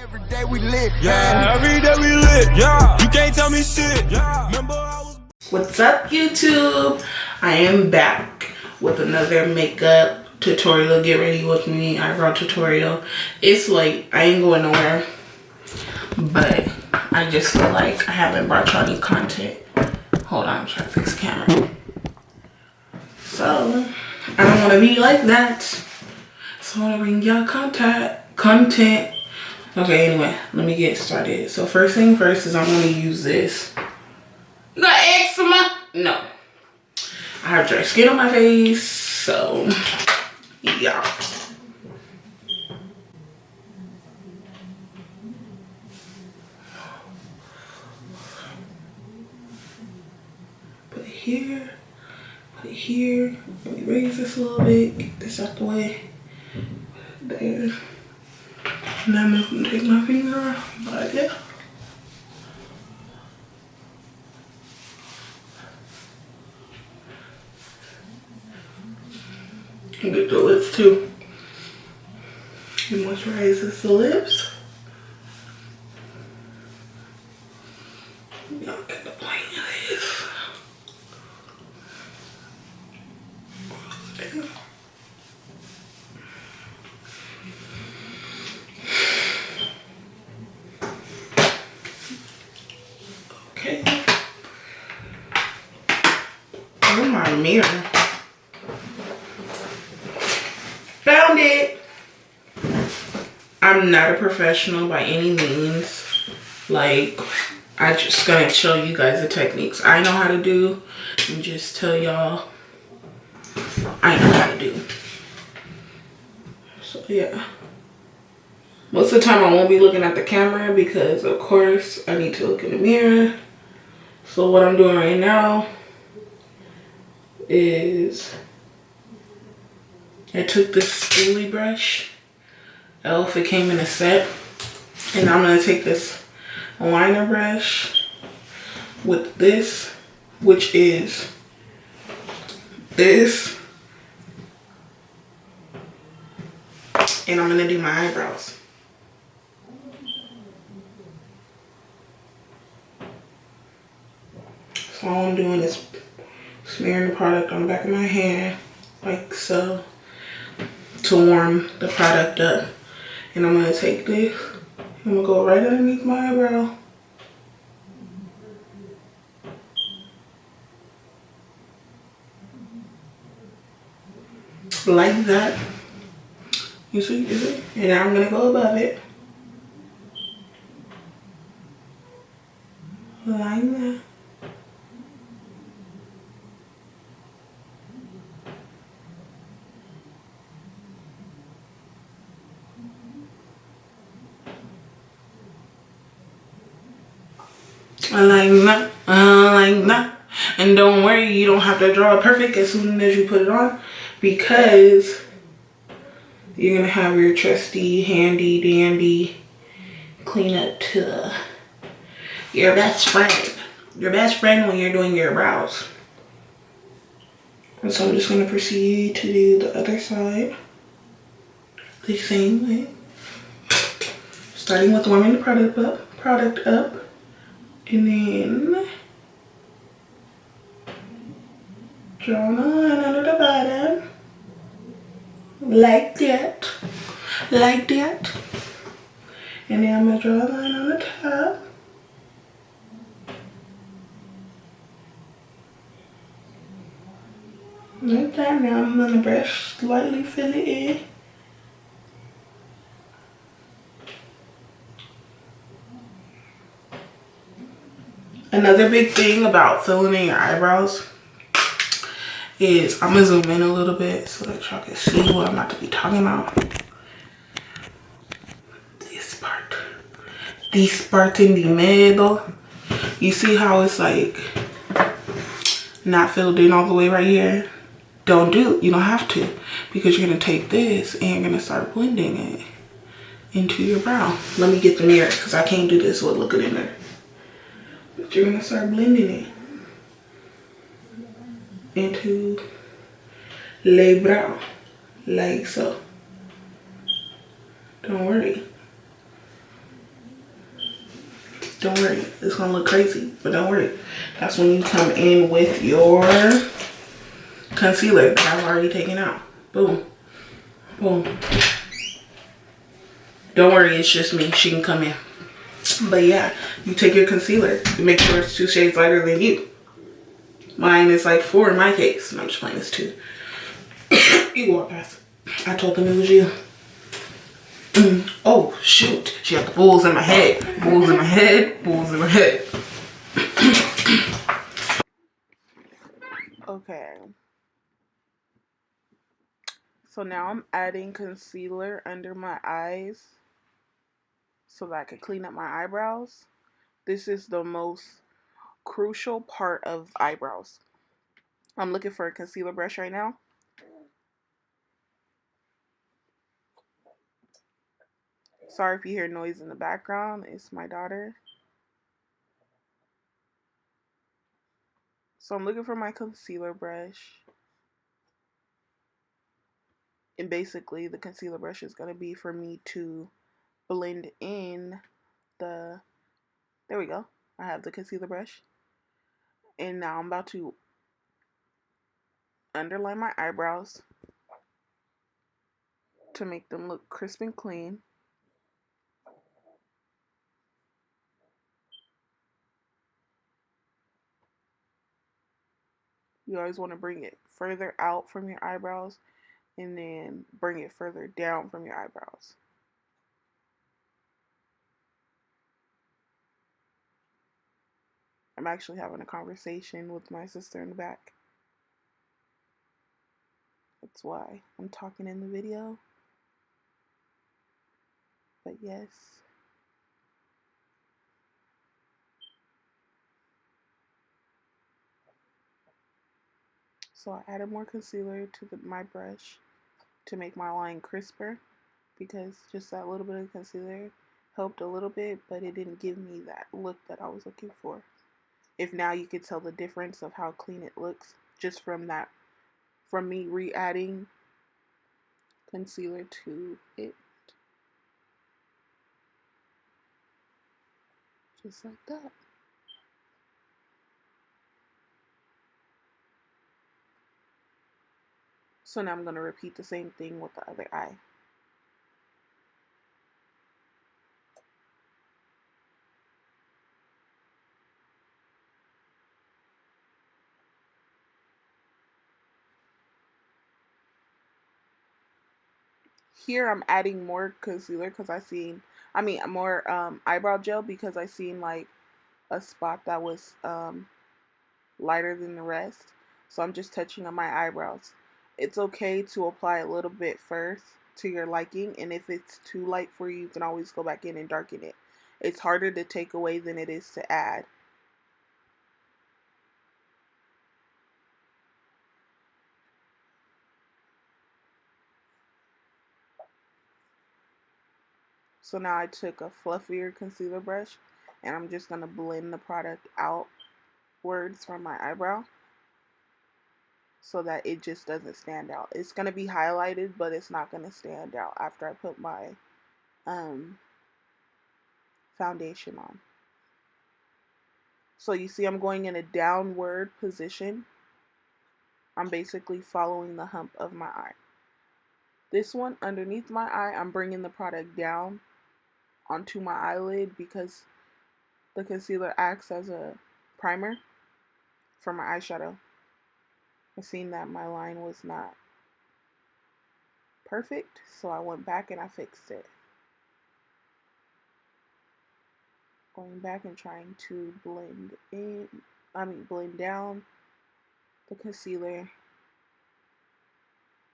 Every day we lit. Yeah, every day we lit. Yeah, you can't tell me shit. Yeah, remember I was. What's up, YouTube? I am back with another makeup tutorial. Get ready with me, eyebrow tutorial. It's late. I ain't going nowhere, but I just feel like I haven't brought y'all any content. Hold on, I'm trying to fix the camera. So I don't want to be like that. So I want to bring y'all content. Okay, anyway, let me get started. So first thing first is I'm going to use this. You got eczema? No. I have dry skin on my face, so yeah. Put it here. Put it here. Let me raise this a little bit. Get this out the way. There. Now I'm going to take my finger off like that. And get the lips too. It moisturizes the lips. Y'all get the point of this. Okay. Oh, my mirror. Found it. I'm not a professional by any means. Like, I just gonna show you guys the techniques I know how to do and just tell y'all I know how to do. So yeah. Most of the time I won't be looking at the camera because of course I need to look in the mirror. So what I'm doing right now is I took this spoolie brush. It came in a set. And I'm going to take this liner brush with this, which is this. And I'm going to do my eyebrows. So all I'm doing is smearing the product on the back of my hand, like so, to warm the product up. And I'm going to take this, I'm going to go right underneath my eyebrow. Like that. You see? And now I'm going to go above it. Like that. Like that. And don't worry, you don't have to draw it perfect as soon as you put it on, because you're gonna have your trusty, handy dandy cleanup to your best friend. Your best friend when you're doing your brows. And so I'm just gonna proceed to do the other side the same way. Starting with warming the product up. And then drawing a line under the bottom. Like that. Like that. And then I'm going to draw a line on the top. Like that. Now I'm going to brush, slightly fill it in. Another big thing about filling in your eyebrows is, I'm going to zoom in a little bit so that y'all can see what I'm about to be talking about. This part. This part in the middle. You see how it's like not filled in all the way right here? You don't have to, because you're going to take this and you're going to start blending it into your brow. Let me get the mirror because I can't do this with looking in there. But you're going to start blending it into les brows, like so. Don't worry. Don't worry. It's going to look crazy, but don't worry. That's when you come in with your concealer that I've already taken out. Boom. Boom. Don't worry, it's just me. She can come in. But yeah, you take your concealer. You make sure it's 2 shades lighter than you. Mine is like 4 in my case. I'm just playing, it's 2. You walk past. I told them it was you. Oh, shoot. She got the bulls in my head. Bulls in my head. Bulls in my head. Okay. So now I'm adding concealer under my eyes so that I can clean up my eyebrows. This is the most crucial part of eyebrows. I'm looking for a concealer brush right now. Sorry if you hear noise in the background. It's my daughter. So I'm looking for my concealer brush. And basically the concealer brush is going to be for me to blend in the... There we go. I have the concealer brush. And now I'm about to underline my eyebrows to make them look crisp and clean. You always want to bring it further out from your eyebrows and then bring it further down from your eyebrows. I'm actually having a conversation with my sister in the back. That's why I'm talking in the video. But yes. So I added more concealer to my brush to make my line crisper, because just that little bit of concealer helped a little bit, but it didn't give me that look that I was looking for. If now you could tell the difference of how clean it looks just from that, from me re-adding concealer to it. Just like that. So now I'm going to repeat the same thing with the other eye. Here I'm adding more concealer because more eyebrow gel, because I seen like a spot that was lighter than the rest. So I'm just touching on my eyebrows. It's okay to apply a little bit first to your liking, and if it's too light for you, you can always go back in and darken it. It's harder to take away than it is to add. So now I took a fluffier concealer brush and I'm just going to blend the product outwards from my eyebrow so that it just doesn't stand out. It's going to be highlighted, but it's not going to stand out after I put my foundation on. So you see I'm going in a downward position. I'm basically following the hump of my eye. This one underneath my eye, I'm bringing the product down onto my eyelid because the concealer acts as a primer for my eyeshadow. I seen that my line was not perfect, so I went back and I fixed it. Going back and trying to blend down the concealer.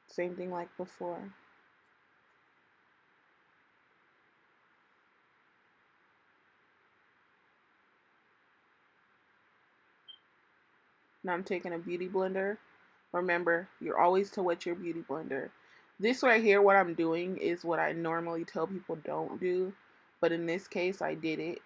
Same thing like before. Now I'm taking a beauty blender. Remember, you're always to wet your beauty blender. This right here, what I'm doing is what I normally tell people don't do, but in this case, I did it.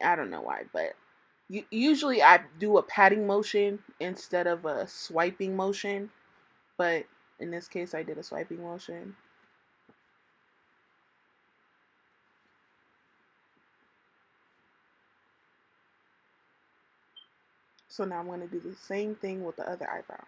I don't know why, but usually I do a patting motion instead of a swiping motion, but in this case, I did a swiping motion. So now I'm going to do the same thing with the other eyebrow.